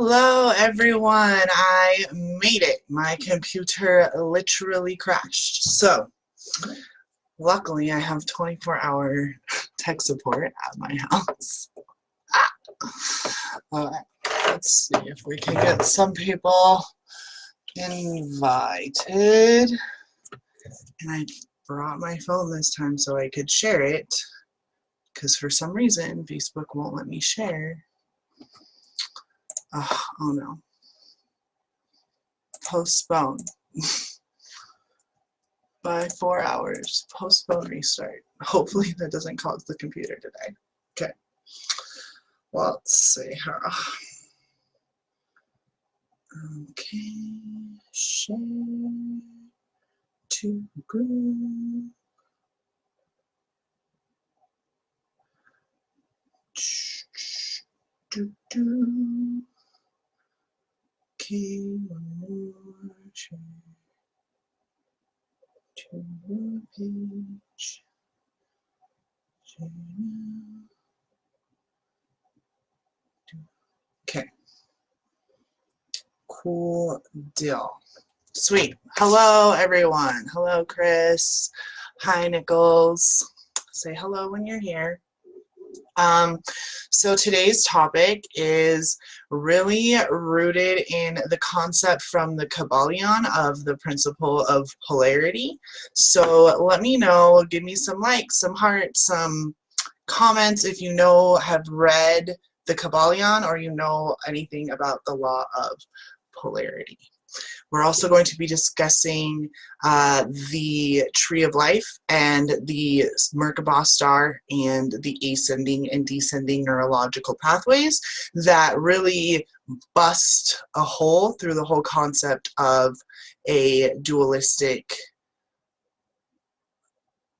Hello everyone, I made it. My computer literally crashed. So, luckily I have 24-hour tech support at my house. Alright, let's see if we can get some people invited. And I brought my phone this time so I could share it, because for some reason Facebook won't let me share. Oh no. Postpone. By 4 hours. Postpone restart. Hopefully that doesn't cause the computer to die. Okay. Well, let's see here. Okay. Share to group. Okay, one more share to the page. Share now. Okay. Cool deal. Sweet. Hello, everyone. Hello, Chris. Hi, Nichols. Say hello when you're here. So today's topic is really rooted in the concept from the Kybalion of the principle of polarity. So let me know, give me some likes, some hearts, some comments if you have read the Kybalion or you know anything about the law of polarity. We're also going to be discussing the Tree of Life and the Merkabah star and the ascending and descending neurological pathways that really bust a hole through the whole concept of a dualistic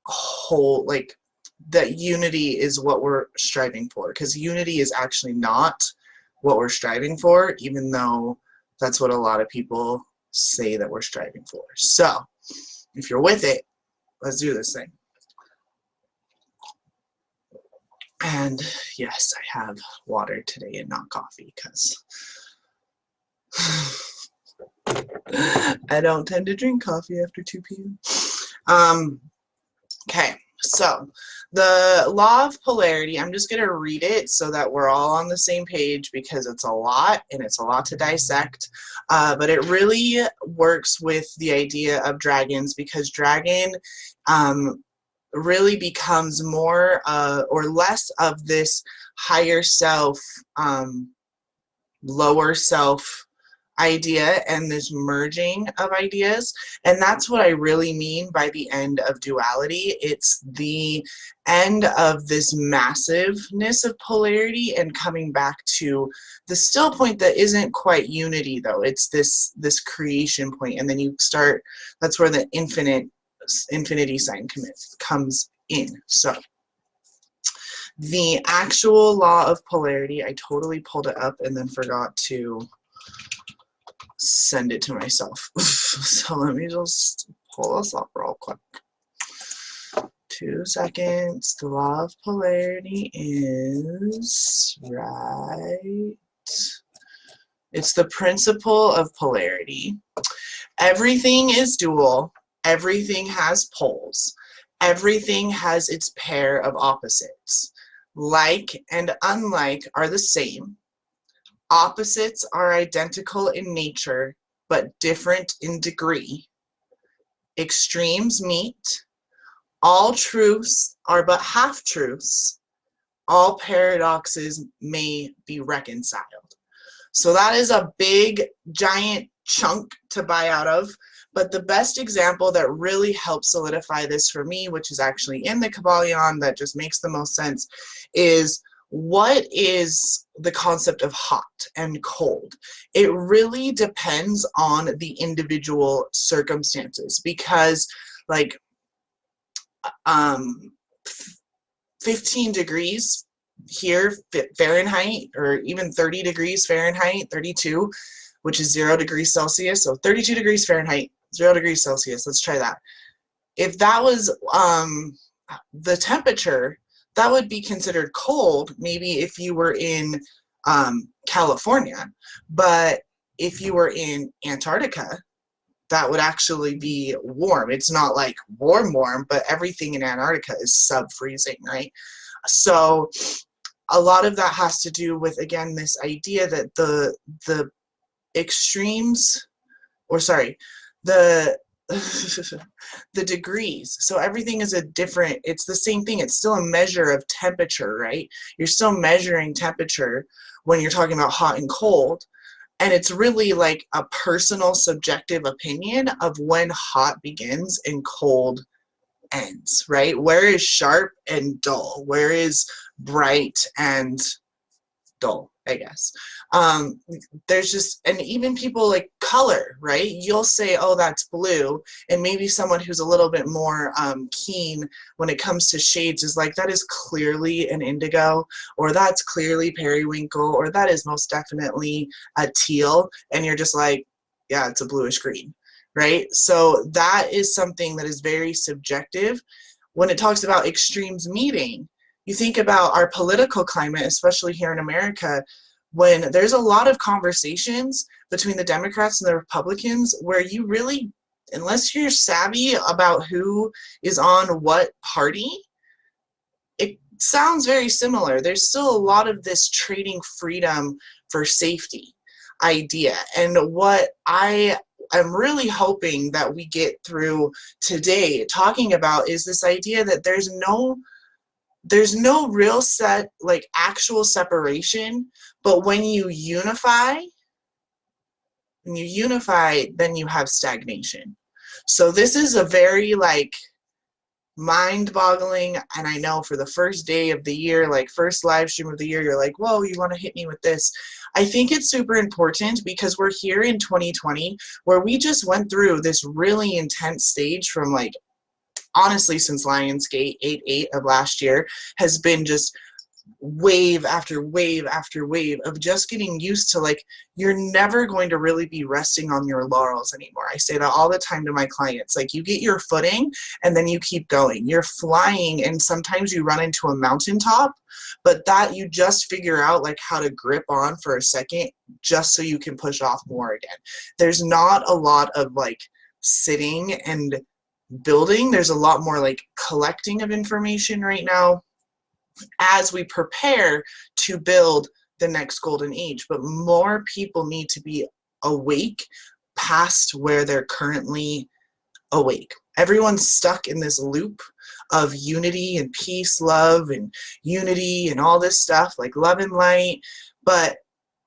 whole, like that unity is what we're striving for, because unity is actually not what we're striving for, even though that's what a lot of people say that we're striving for. So, if you're with it, let's do this thing. And yes, I have water today and not coffee, because I don't tend to drink coffee after 2 p.m. Okay, so the law of polarity, I'm just going to read it so that we're all on the same page, because it's a lot and it's a lot to dissect, but it really works with the idea of dragons, because dragon really becomes more or less of this higher self, lower self idea and this merging of ideas. And that's what I really mean by the end of duality. It's the end of this massiveness of polarity and coming back to the still point that isn't quite unity, though. It's this creation point, and then you start, that's where the infinity sign comes in. So the actual law of polarity, I totally pulled it up and then forgot to send it to myself. So let me just pull this up real quick. 2 seconds. The law of polarity is right. It's the principle of polarity. Everything is dual. Everything has poles. Everything has its pair of opposites. Like and unlike are the same. Opposites are identical in nature, but different in degree. Extremes meet. All truths are but half-truths. All paradoxes may be reconciled. So that is a big, giant chunk to buy out of, but the best example that really helps solidify this for me, which is actually in the Kybalion that just makes the most sense, is what is the concept of hot and cold? It really depends on the individual circumstances, because like 15 degrees here Fahrenheit, or even 30 degrees Fahrenheit, 32, which is 0 degrees Celsius, so 32 degrees Fahrenheit, 0 degrees Celsius, let's try that. If that was the temperature, that would be considered cold, maybe if you were in California. But if you were in Antarctica, that would actually be warm. It's not like warm, but everything in Antarctica is sub-freezing, right? So a lot of that has to do with, again, this idea that the extremes, or sorry, the the degrees. So everything is a different, it's the same thing. It's still a measure of temperature, right? You're still measuring temperature when you're talking about hot and cold. And it's really like a personal subjective opinion of when hot begins and cold ends, right? Where is sharp and dull? Where is bright and dull, I guess. There's just, and even people like color, right? You'll say, oh, that's blue. And maybe someone who's a little bit more keen when it comes to shades is like, that is clearly an indigo, or that's clearly periwinkle, or that is most definitely a teal. And you're just like, yeah, it's a bluish green, right? So that is something that is very subjective. When it talks about extremes meeting, you think about our political climate, especially here in America, when there's a lot of conversations between the Democrats and the Republicans where you really, unless you're savvy about who is on what party, it sounds very similar. There's still a lot of this trading freedom for safety idea. And what I'm really hoping that we get through today talking about is this idea that there's no real set, like actual separation, but when you unify, then you have stagnation. So this is a very like mind-boggling, and I know for the first day of the year, like first live stream of the year, you're like, whoa, you want to hit me with this. I think it's super important because we're here in 2020 where we just went through this really intense stage from like, honestly, since Lionsgate 8/8 of last year has been just wave after wave after wave of just getting used to, like, you're never going to really be resting on your laurels anymore. I say that all the time to my clients. Like, you get your footing and then you keep going. You're flying and sometimes you run into a mountaintop, but that you just figure out like how to grip on for a second just so you can push off more again. There's not a lot of like sitting and building. There's a lot more like collecting of information right now as we prepare to build the next golden age. But more people need to be awake past where they're currently awake. Everyone's stuck in this loop of unity and peace, love and unity and all this stuff, like love and light. But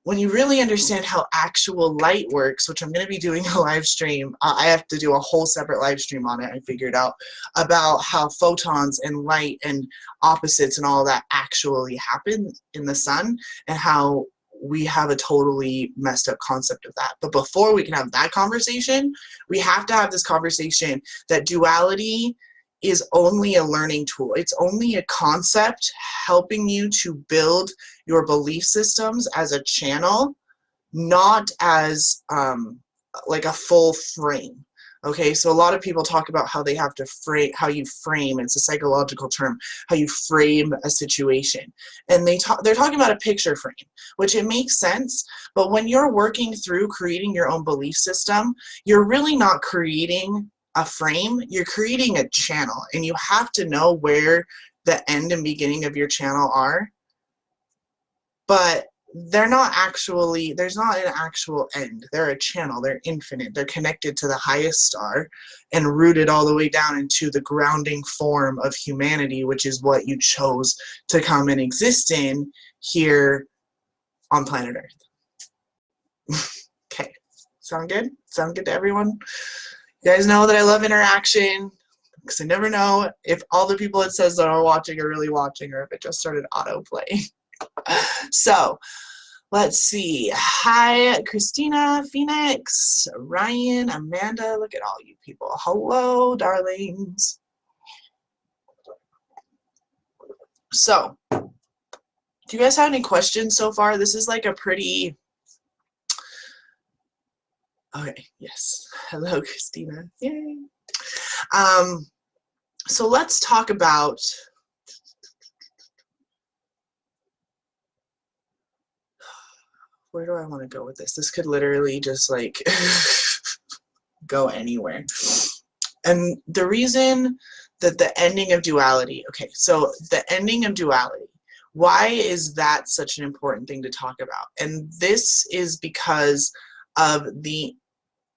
when you really understand how actual light works, which I'm going to be doing a live stream, I have to do a whole separate live stream on it, I figured out, about how photons and light and opposites and all that actually happen in the sun, and how we have a totally messed up concept of that. But before we can have that conversation, we have to have this conversation that duality is only a learning tool. It's only a concept helping you to build your belief systems as a channel, not as like a full frame. Okay, so a lot of people talk about how they have to frame, how you frame, it's a psychological term, how you frame a situation. And they're talking about a picture frame, which it makes sense, but when you're working through creating your own belief system, you're really not creating a frame, you're creating a channel, and you have to know where the end and beginning of your channel are. But they're not actually, there's not an actual end. They're a channel, they're infinite, they're connected to the highest star and rooted all the way down into the grounding form of humanity, which is what you chose to come and exist in here on planet Earth. Okay, sound good? Sound good to everyone? You guys know that I love interaction, because I never know if all the people it says that are watching are really watching, or if it just started autoplay. So let's see. Hi, Christina, Phoenix, Ryan, Amanda. Look at all you people. Hello, darlings. So, do you guys have any questions so far? This is like a pretty... Okay, yes. Hello, Christina. Yay. So let's talk about... where do I want to go with this? This could literally just like go anywhere. And the reason that the ending of duality, okay, so the ending of duality, why is that such an important thing to talk about? And this is because of the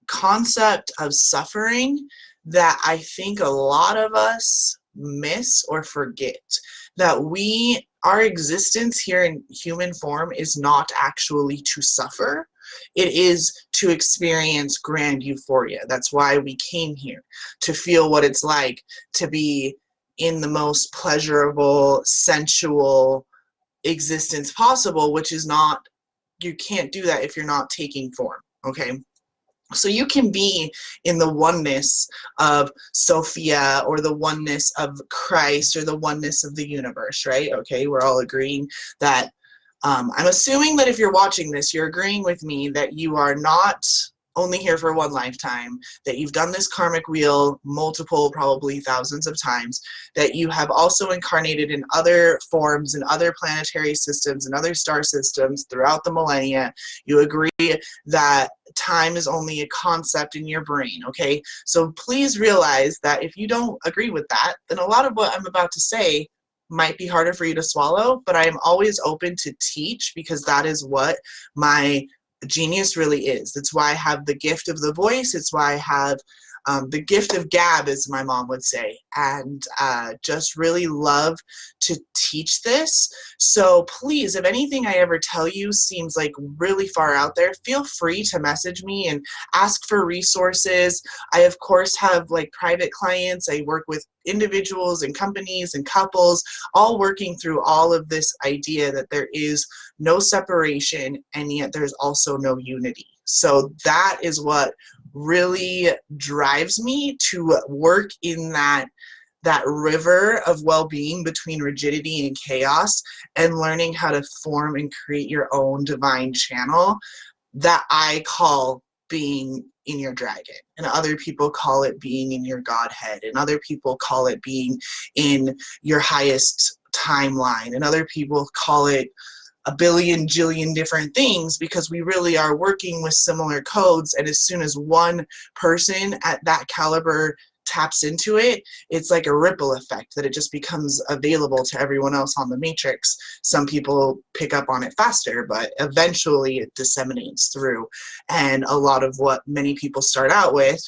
concept of suffering that I think a lot of us miss or forget. That our existence here in human form is not actually to suffer. It is to experience grand euphoria. That's why we came here, to feel what it's like to be in the most pleasurable, sensual existence possible, which is not, you can't do that if you're not taking form, okay? So you can be in the oneness of Sophia or the oneness of Christ or the oneness of the universe, right? Okay, we're all agreeing that, I'm assuming that if you're watching this, you're agreeing with me that you are not only here for one lifetime, that you've done this karmic wheel multiple, probably thousands of times, that you have also incarnated in other forms, in other planetary systems, and other star systems throughout the millennia. You agree that time is only a concept in your brain, okay? So please realize that if you don't agree with that, then a lot of what I'm about to say might be harder for you to swallow, but I am always open to teach because that is what my genius really is. It's why I have the gift of the voice. It's why I have the gift of gab, as my mom would say, and just really love to teach this. So please, if anything I ever tell you seems like really far out there, feel free to message me and ask for resources. I, of course, have like private clients. I work with individuals and companies and couples, all working through all of this idea that there is no separation and yet there's also no unity. So that is what really drives me to work in that river of well-being between rigidity and chaos, and learning how to form and create your own divine channel that I call being in your dragon, and other people call it being in your Godhead, and other people call it being in your highest timeline, and other people call it a billion jillion different things, because we really are working with similar codes. And as soon as one person at that caliber taps into it, it's like a ripple effect that it just becomes available to everyone else on the matrix. Some people pick up on it faster, but eventually it disseminates through. And a lot of what many people start out with,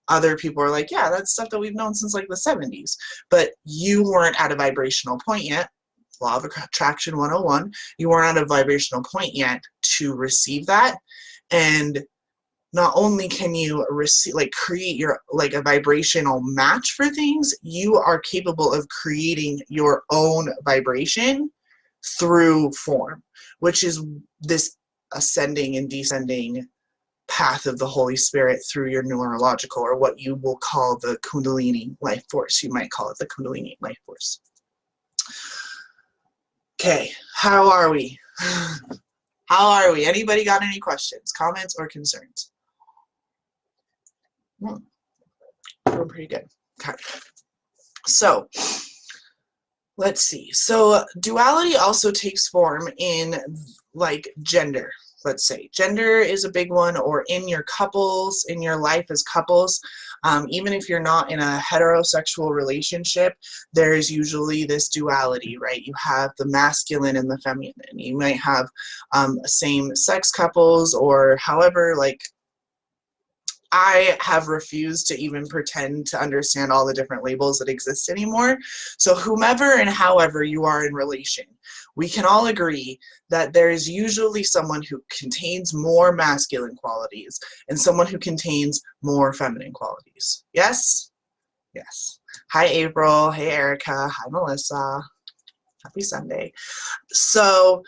other people are like, yeah, that's stuff that we've known since like the 70s, but you weren't at a vibrational point yet. Law of Attraction 101, you weren't at a vibrational point yet to receive that. And not only can you receive, like, create your, like, a vibrational match for things, you are capable of creating your own vibration through form, which is this ascending and descending path of the Holy Spirit through your neurological, or what you will call the Kundalini life force. You might call it the Kundalini life force. Okay, how are we? How are we? Anybody got any questions, comments, or concerns? Doing pretty good. Okay. So, let's see. So, duality also takes form in, like, gender. Let's say gender is a big one, or in your couples, in your life as couples. Even if you're not in a heterosexual relationship, there's usually this duality, right? You have the masculine and the feminine. You might have same-sex couples, or however, like, I have refused to even pretend to understand all the different labels that exist anymore. So whomever and however you are in relation, we can all agree that there is usually someone who contains more masculine qualities and someone who contains more feminine qualities. Yes? Yes. Hi, April. Hey, Erica. Hi, Melissa. Happy Sunday. So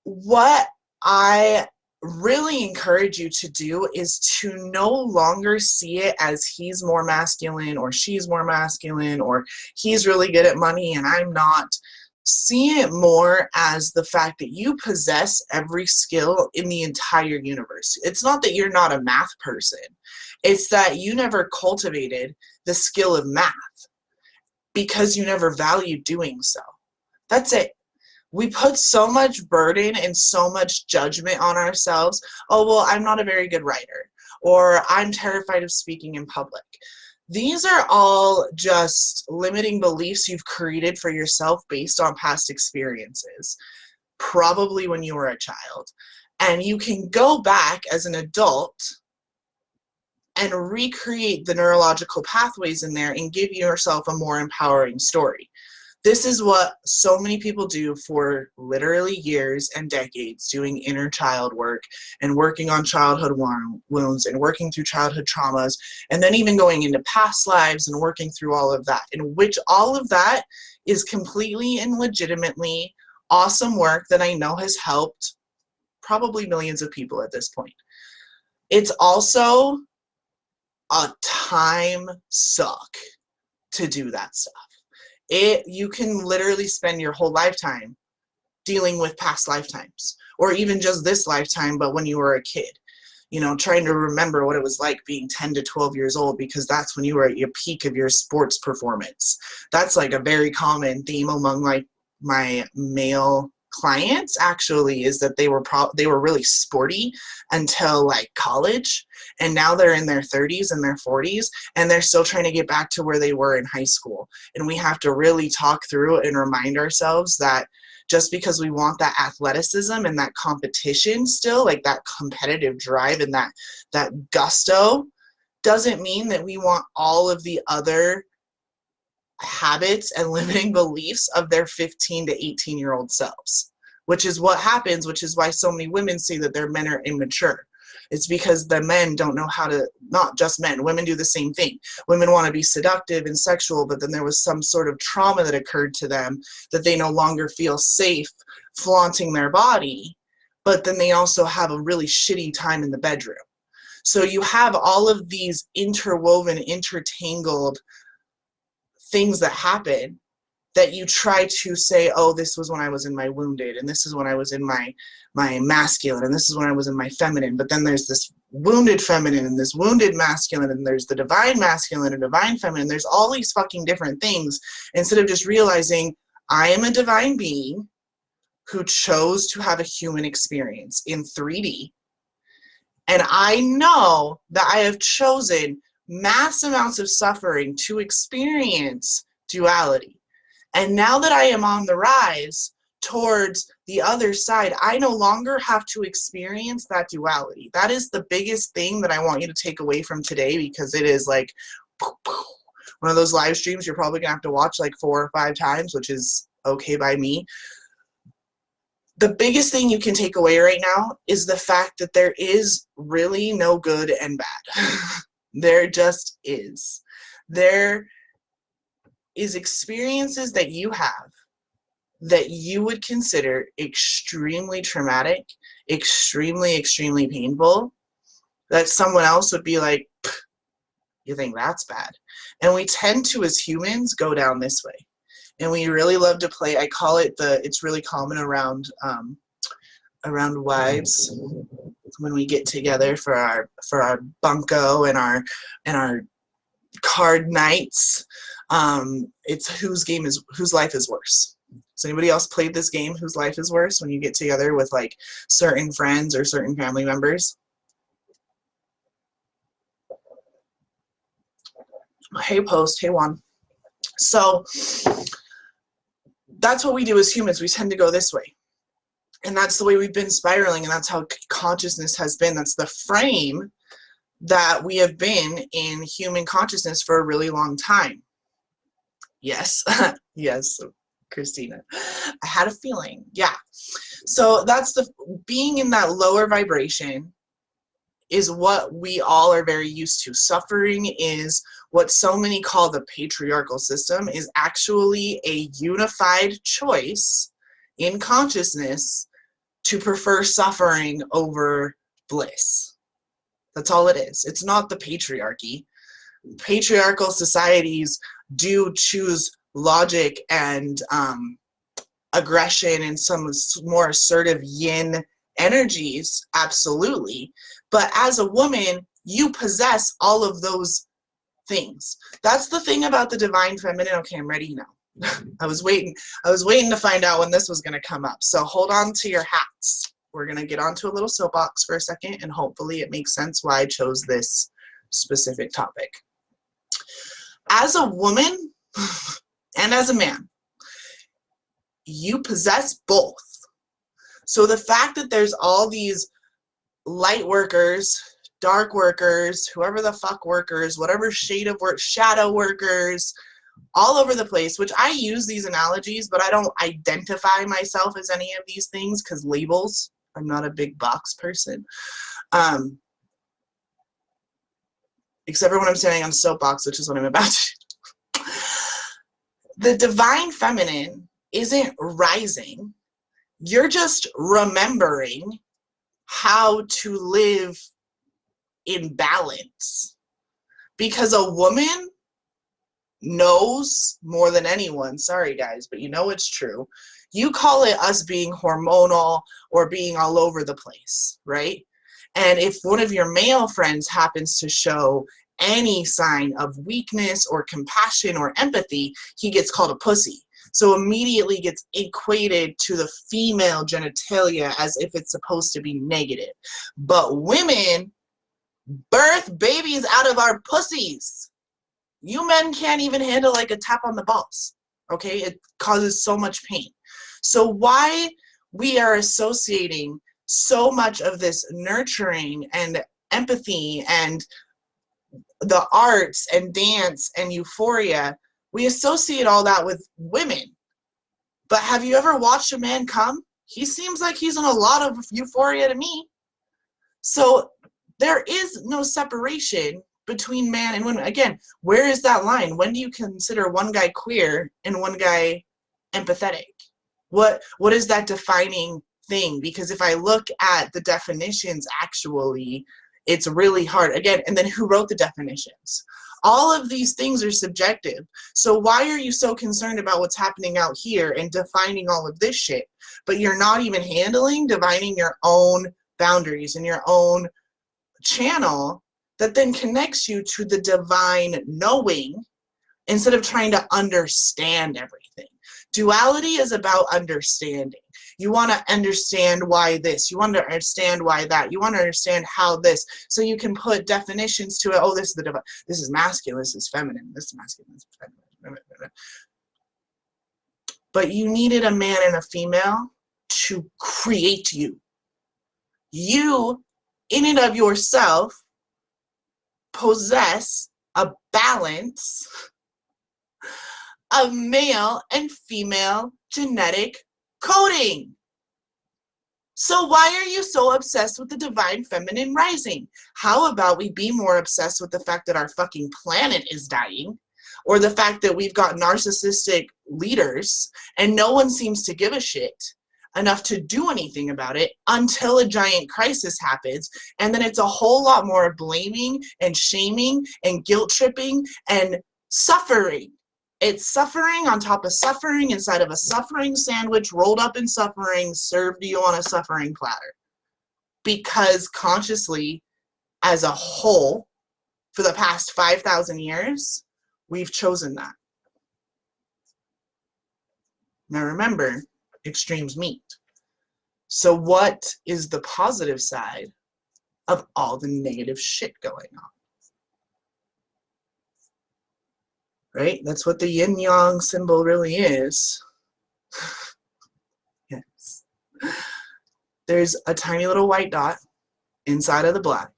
what I really encourage you to do is to no longer see it as he's more masculine or she's more masculine, or he's really good at money and I'm not. See it more as the fact that you possess every skill in the entire universe. It's not that you're not a math person. It's that you never cultivated the skill of math because you never valued doing so. That's it. We put so much burden and so much judgment on ourselves. Oh, well, I'm not a very good writer, or I'm terrified of speaking in public. These are all just limiting beliefs you've created for yourself based on past experiences, probably when you were a child. And you can go back as an adult and recreate the neurological pathways in there and give yourself a more empowering story. This is what so many people do for literally years and decades, doing inner child work and working on childhood wounds and working through childhood traumas, and then even going into past lives and working through all of that, in which all of that is completely and legitimately awesome work that I know has helped probably millions of people at this point. It's also a time suck to do that stuff. You can literally spend your whole lifetime dealing with past lifetimes, or even just this lifetime, but when you were a kid, trying to remember what it was like being 10 to 12 years old, because that's when you were at your peak of your sports performance. That's like a very common theme among like my male clients, actually, is that they were really sporty until like college, and now they're in their 30s and their 40s, and they're still trying to get back to where they were in high school. And we have to really talk through and remind ourselves that just because we want that athleticism and that competition still, like that competitive drive and that gusto, doesn't mean that we want all of the other habits and limiting beliefs of their 15 to 18-year-old selves, which is what happens, which is why so many women say that their men are immature. It's because the men don't know how to, not just men, women do the same thing. Women want to be seductive and sexual, but then there was some sort of trauma that occurred to them that they no longer feel safe flaunting their body, but then they also have a really shitty time in the bedroom. So you have all of these interwoven, intertangled things that happen that you try to say, oh, this was when I was in my wounded, and this is when I was in my masculine, and this is when I was in my feminine. But then there's this wounded feminine and this wounded masculine, and there's the divine masculine and divine feminine. There's all these fucking different things, instead of just realizing I am a divine being who chose to have a human experience in 3D. And I know that I have chosen mass amounts of suffering to experience duality. And now that I am on the rise towards the other side, I no longer have to experience that duality. That is the biggest thing that I want you to take away from today, because it is like one of those live streams you're probably gonna have to watch like 4 or 5 times, which is okay by me. The biggest thing you can take away right now is the fact that there is really no good and bad. There just is. There is experiences that you have that you would consider extremely traumatic, extremely, extremely painful, that someone else would be like, you think that's bad? And we tend to, as humans, go down this way. And we really love to play, I call it it's really common around wives when we get together for our bunko and our card nights. It's whose life is worse. Has anybody else played this game, whose life is worse, when you get together with like certain friends or certain family members? Hey Post, hey Juan. So that's what we do as humans. We tend to go this way. And that's the way we've been spiraling, and that's how consciousness has been. That's the frame that we have been in human consciousness for a really long time. Yes, yes, Christina. I had a feeling, yeah. So that's being in that lower vibration is what we all are very used to. Suffering is what so many call the patriarchal system, is actually a unified choice in consciousness to prefer suffering over bliss. That's all it is. It's not the patriarchy. Patriarchal societies do choose logic and aggression and some more assertive yin energies, absolutely. But as a woman, you possess all of those things. That's the thing about the divine feminine. Okay, I'm ready now. I was waiting to find out when this was going to come up. So hold on to your hats. We're going to get onto a little soapbox for a second, and hopefully it makes sense why I chose this specific topic. As a woman and as a man, you possess both. So the fact that there's all these light workers, dark workers, whoever the fuck workers, whatever shade of work, shadow workers, all over the place, which I use these analogies, but I don't identify myself as any of these things because labels. I'm not a big box person. Except for when I'm standing on a soapbox, which is what I'm about to. The divine feminine isn't rising. You're just remembering how to live in balance. Because a woman knows more than anyone, sorry guys, but you know it's true. You call it us being hormonal or being all over the place, right? And if one of your male friends happens to show any sign of weakness or compassion or empathy, he gets called a pussy. So immediately gets equated to the female genitalia as if it's supposed to be negative. But women birth babies out of our pussies. You men can't even handle like a tap on the balls, okay? It causes so much pain. So why we are associating so much of this nurturing and empathy and the arts and dance and euphoria, we associate all that with women. But have you ever watched a man come? He seems like he's in a lot of euphoria to me. So there is no separation between man and woman. Again, where is that line? When do you consider one guy queer and one guy empathetic? What is that defining thing? Because if I look at the definitions, actually, it's really hard. Again, and then who wrote the definitions? All of these things are subjective. So why are you so concerned about what's happening out here and defining all of this shit? But you're not even defining your own boundaries and your own channel that then connects you to the divine knowing instead of trying to understand everything. Duality is about understanding. You want to understand why this. You want to understand why that. You want to understand how this. So you can put definitions to it. Oh, this is the divine. This is masculine. This is feminine. This is masculine. This is feminine. But you needed a man and a female to create you. You, in and of yourself, possess a balance of male and female genetic coding. So why are you so obsessed with the divine feminine rising? How about we be more obsessed with the fact that our fucking planet is dying, or the fact that we've got narcissistic leaders and no one seems to give a shit enough to do anything about it until a giant crisis happens, and then it's a whole lot more blaming and shaming and guilt tripping and suffering. It's suffering on top of suffering inside of a suffering sandwich rolled up in suffering served to you on a suffering platter. Because consciously, as a whole, for the past 5,000 years, we've chosen that. Now remember, extremes meet. So what is the positive side of all the negative shit going on? Right? That's what the yin-yang symbol really is. Yes. There's a tiny little white dot inside of the black,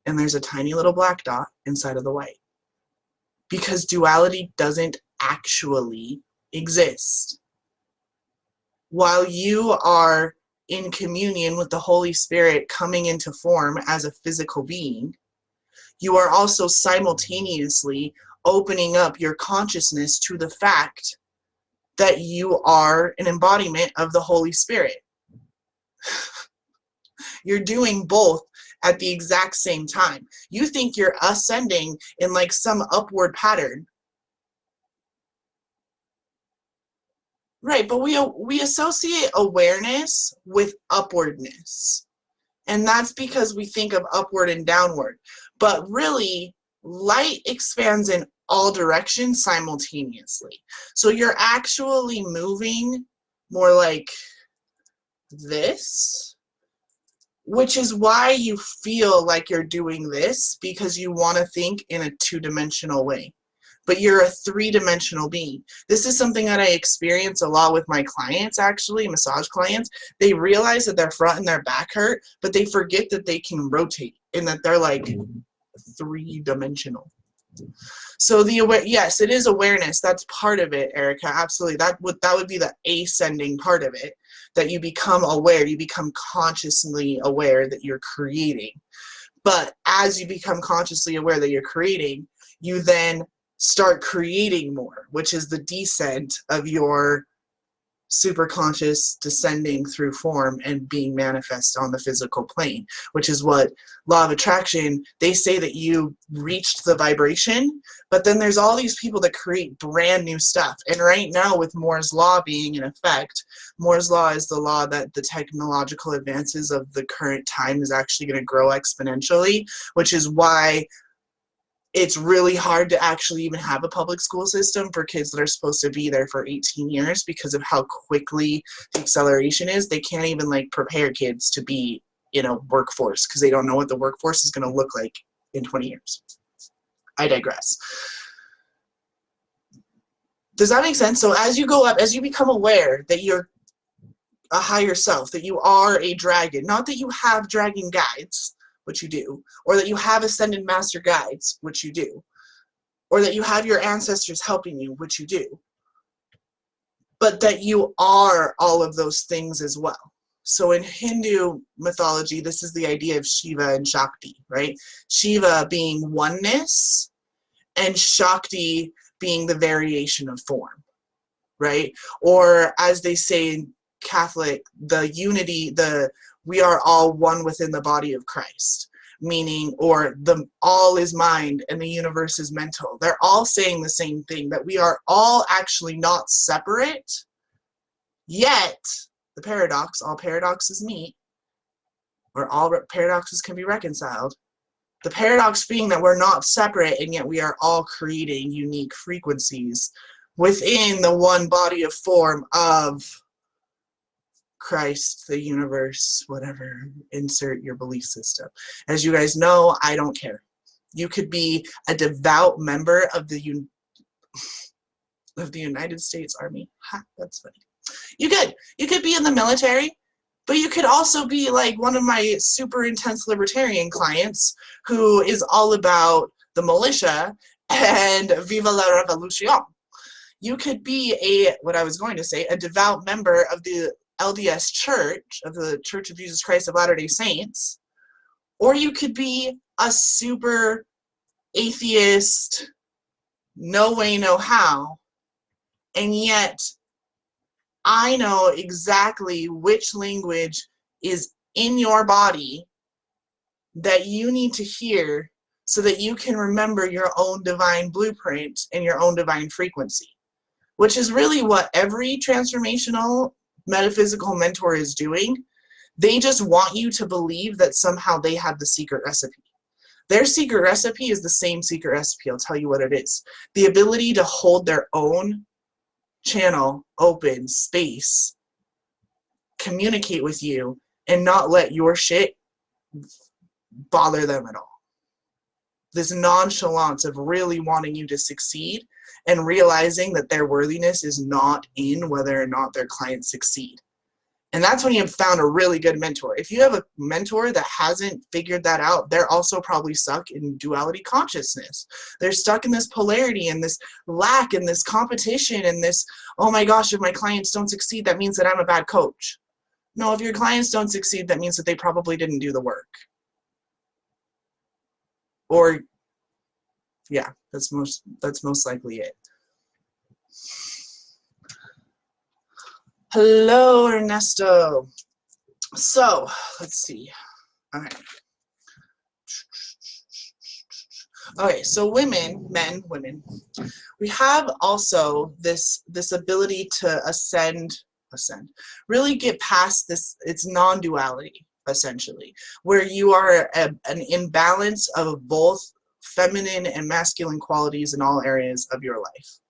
and there's a tiny little black dot inside of the white. Because duality doesn't actually exist. While you are in communion with the Holy Spirit coming into form as a physical being, you are also simultaneously opening up your consciousness to the fact that you are an embodiment of the Holy Spirit. You're doing both at the exact same time. You think you're ascending in like some upward pattern. Right, but we associate awareness with upwardness. And that's because we think of upward and downward. But really, light expands in all directions simultaneously. So you're actually moving more like this, which is why you feel like you're doing this, because you want to think in a two-dimensional way. But you're a three-dimensional being. This is something that I experience a lot with my clients, actually, massage clients. They realize that their front and their back hurt, but they forget that they can rotate and that they're like three-dimensional. So yes, it is awareness. That's part of it, Erica. Absolutely. That would be the ascending part of it, that you become aware, you become consciously aware that you're creating. But as you become consciously aware that you're creating, you then start creating more, which is the descent of your superconscious descending through form and being manifest on the physical plane, which is what law of attraction, they say that you reached the vibration, but then there's all these people that create brand new stuff. And right now, with Moore's law being in effect, Moore's law is the law that the technological advances of the current time is actually going to grow exponentially, which is why it's really hard to actually even have a public school system for kids that are supposed to be there for 18 years because of how quickly the acceleration is. They can't even like prepare kids to be in a workforce because they don't know what the workforce is going to look like in 20 years. I digress. Does that make sense? So as you go up, as you become aware that you're a higher self, that you are a dragon, not that you have dragon guides, which you do, or that you have ascended master guides, which you do, or that you have your ancestors helping you, which you do, but that you are all of those things as well. So in Hindu mythology, this is the idea of Shiva and Shakti, right? Shiva being oneness and Shakti being the variation of form, right? Or as they say in Catholic, the unity, we are all one within the body of Christ, meaning, or the all is mind and the universe is mental. They're all saying the same thing, that we are all actually not separate, yet the paradox, all paradoxes meet, or all paradoxes can be reconciled. The paradox being that we're not separate and yet we are all creating unique frequencies within the one body of form of Christ, the universe, whatever, insert your belief system. As you guys know, I don't care. You could be a devout member of the United States Army. Ha, that's funny. You could be in the military, but you could also be like one of my super intense libertarian clients who is all about the militia and Viva la Revolution. You could be a devout member of the LDS Church, of the Church of Jesus Christ of Latter-day Saints, or you could be a super atheist, no way, no how, and yet I know exactly which language is in your body that you need to hear so that you can remember your own divine blueprint and your own divine frequency, which is really what every transformational metaphysical mentor is doing. They just want you to believe that somehow they have the secret recipe. Their secret recipe is the same secret recipe. I'll tell you what it is. The ability to hold their own channel open, space, communicate with you, and not let your shit bother them at all. This nonchalance of really wanting you to succeed and realizing that their worthiness is not in whether or not their clients succeed. And that's when you have found a really good mentor. If you have a mentor that hasn't figured that out, they're also probably stuck in duality consciousness. They're stuck in this polarity and this lack and this competition and this, oh my gosh, if my clients don't succeed, that means that I'm a bad coach. No, if your clients don't succeed, that means that they probably didn't do the work. Or, yeah, that's most likely it. Hello, Ernesto. So, let's see. All right. Okay, so women, we have also this ability to ascend, really get past this, it's non-duality, essentially, where you are an imbalance of both feminine and masculine qualities in all areas of your life.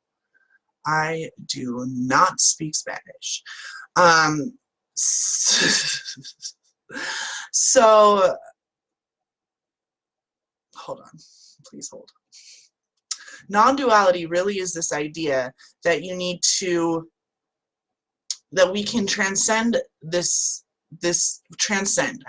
I do not speak Spanish. So, hold on, please hold. Non-duality really is this idea that you need to, that we can transcend transcend,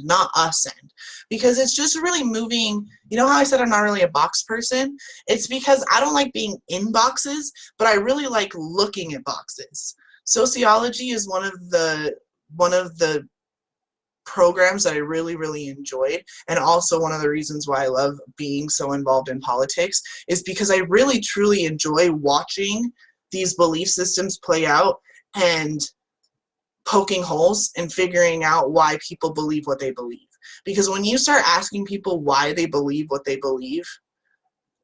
not ascend, because it's just really moving. You know how I said I'm not really a box person? It's because I don't like being in boxes, but I really like looking at boxes. Sociology is one of the programs that I really, really enjoyed, and also one of the reasons why I love being so involved in politics is because I really, truly enjoy watching these belief systems play out and poking holes and figuring out why people believe what they believe. Because when you start asking people why they believe what they believe,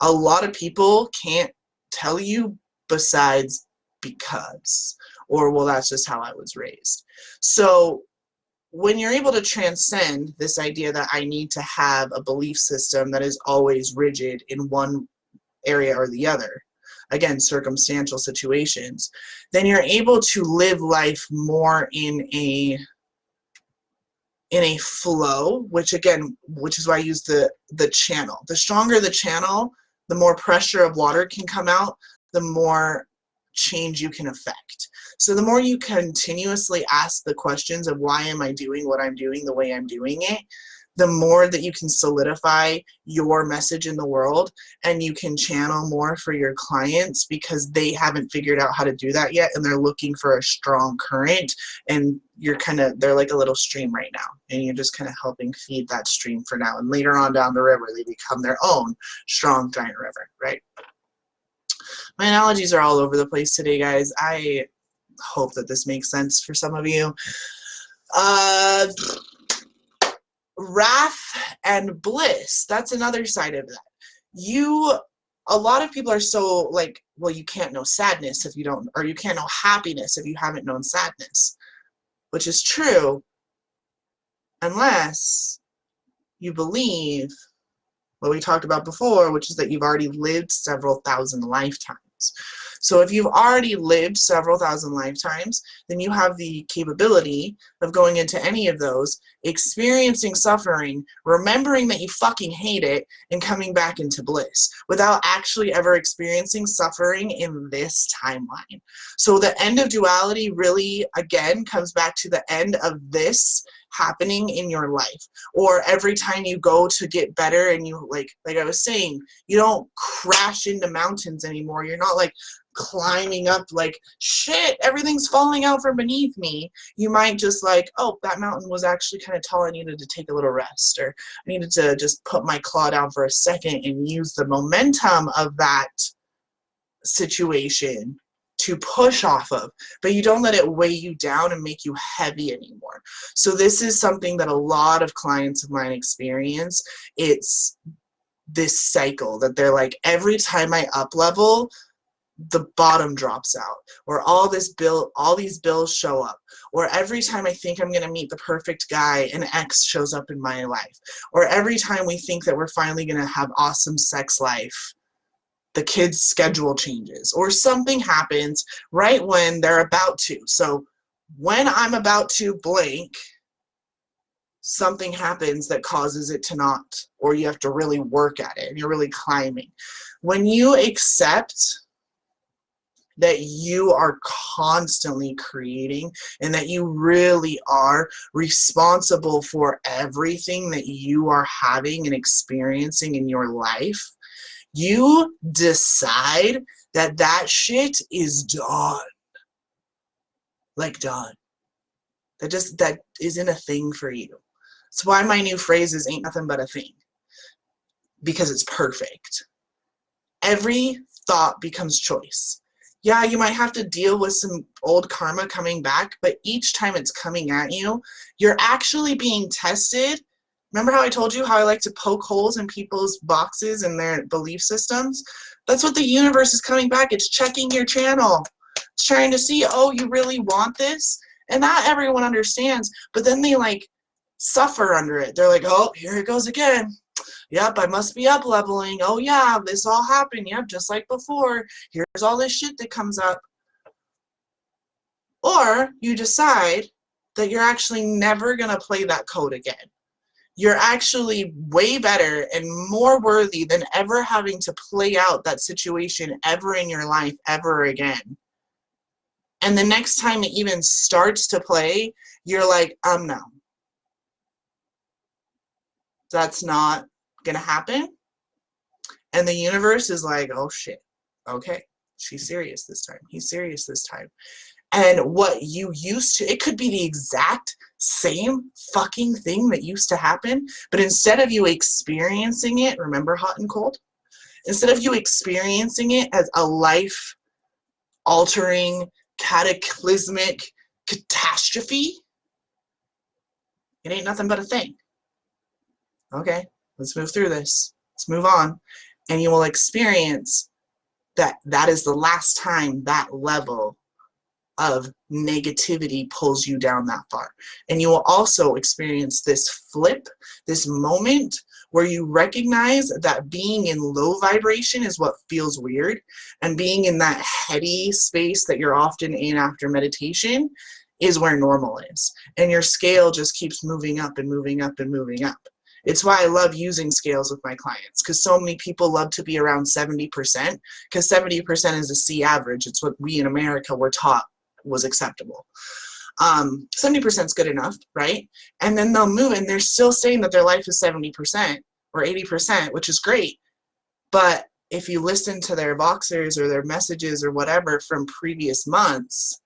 a lot of people can't tell you besides because, or well, that's just how I was raised. So when you're able to transcend this idea that I need to have a belief system that is always rigid in one area or the other, again, circumstantial situations, then you're able to live life more in a flow, which is why I use the channel. The stronger the channel, the more pressure of water can come out, the more change you can affect. So the more you continuously ask the questions of why am I doing what I'm doing the way I'm doing it, the more that you can solidify your message in the world, and you can channel more for your clients because they haven't figured out how to do that yet, and they're looking for a strong current, and they're like a little stream right now, and you're just kind of helping feed that stream for now, and later on down the river they become their own strong giant river, right? My analogies are all over the place today, guys. I hope that this makes sense for some of you. Wrath and bliss, that's another side of that. A lot of people are so like, well, you can't know sadness if you don't, or you can't know happiness if you haven't known sadness, which is true unless you believe what we talked about before, which is that you've already lived several thousand lifetimes. So if you've already lived several thousand lifetimes, then you have the capability of going into any of those, experiencing suffering, remembering that you fucking hate it, and coming back into bliss without actually ever experiencing suffering in this timeline. So the end of duality really, again, comes back to the end of this happening in your life. Or every time you go to get better and you, like I was saying, you don't crash into mountains anymore. You're not like climbing up like, shit, everything's falling out from beneath me. You might just like, oh, that mountain was actually kind of tall. I needed to take a little rest, or I needed to just put my claw down for a second and use the momentum of that situation to push off of, but you don't let it weigh you down and make you heavy anymore. So this is something that a lot of clients of mine experience. It's this cycle that they're like, every time I up level, the bottom drops out, or all these bills show up, or every time I think I'm going to meet the perfect guy, an ex shows up in my life, or every time we think that we're finally going to have awesome sex life, the kid's schedule changes, or something happens right when they're about to. So when I'm about to blank, something happens that causes it to not, or you have to really work at it and you're really climbing. When you accept that you are constantly creating and that you really are responsible for everything that you are having and experiencing in your life, you decide that that shit is done. Like done. That isn't a thing for you. That's why my new phrase is ain't nothing but a thing. Because it's perfect. Every thought becomes choice. Yeah, you might have to deal with some old karma coming back, but each time it's coming at you, you're actually being tested. Remember how I told you how I like to poke holes in people's boxes and their belief systems? That's what the universe is coming back. It's checking your channel. It's trying to see, oh, you really want this? And not everyone understands, but then they like suffer under it. They're like, oh, here it goes again. Yep, I must be up leveling. Oh yeah, this all happened. Yep, just like before. Here's all this shit that comes up. Or you decide that you're actually never going to play that code again. You're actually way better and more worthy than ever having to play out that situation ever in your life ever again. And the next time it even starts to play, you're like, no. That's not going to happen. And the universe is like, oh shit, okay, she's serious this time. He's serious this time. And what you used to, it could be the exact same fucking thing that used to happen, but instead of you experiencing it, remember hot and cold? Instead of you experiencing it as a life-altering, cataclysmic catastrophe, it ain't nothing but a thing. Okay, let's move through this. Let's move on. And you will experience that that is the last time that level of negativity pulls you down that far. And you will also experience this flip, this moment where you recognize that being in low vibration is what feels weird, and being in that heady space that you're often in after meditation is where normal is. And your scale just keeps moving up and moving up and moving up. It's why I love using scales with my clients, because so many people love to be around 70%, because 70% is a C average. It's what we in America were taught was acceptable. 70% is good enough, right? And then they'll move and they're still saying that their life is 70% or 80%, which is great. But if you listen to their Voxers or their messages or whatever from previous months,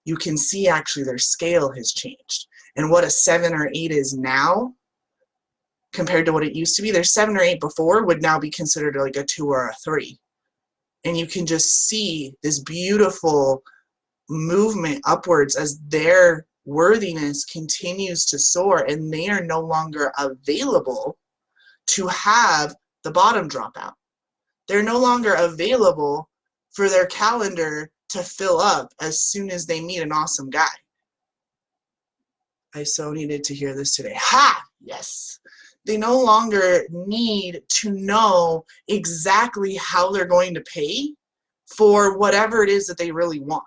you can see actually their scale has changed. And what a 7 or 8 is now compared to what it used to be, their 7 or 8 before would now be considered like a 2 or a 3. And you can just see this beautiful movement upwards as their worthiness continues to soar, and they are no longer available to have the bottom drop out. They're no longer available for their calendar to fill up as soon as they meet an awesome guy. I so needed to hear this today. Ha! Yes. They no longer need to know exactly how they're going to pay for whatever it is that they really want.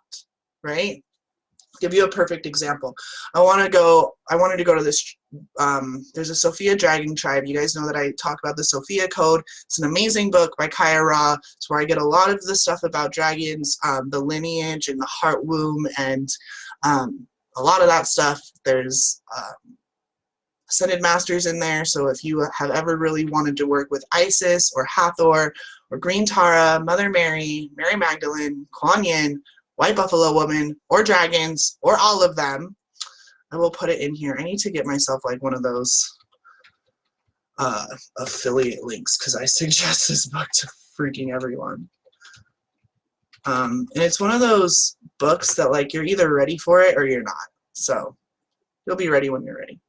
Right? I'll give you a perfect example. I wanted to go to this, there's a Sophia Dragon Tribe. You guys know that I talk about the Sophia Code. It's an amazing book by Caryn. It's where I get a lot of the stuff about dragons, the lineage and the heart womb, and a lot of that stuff. There's Ascended Masters in there, so if you have ever really wanted to work with Isis or Hathor or Green Tara, Mother Mary, Mary Magdalene, Kuan Yin, White Buffalo Woman, or dragons, or all of them, I will put it in here. I need to get myself like one of those affiliate links, because I suggest this book to freaking everyone. And it's one of those books that like you're either ready for it or you're not. So you'll be ready when you're ready.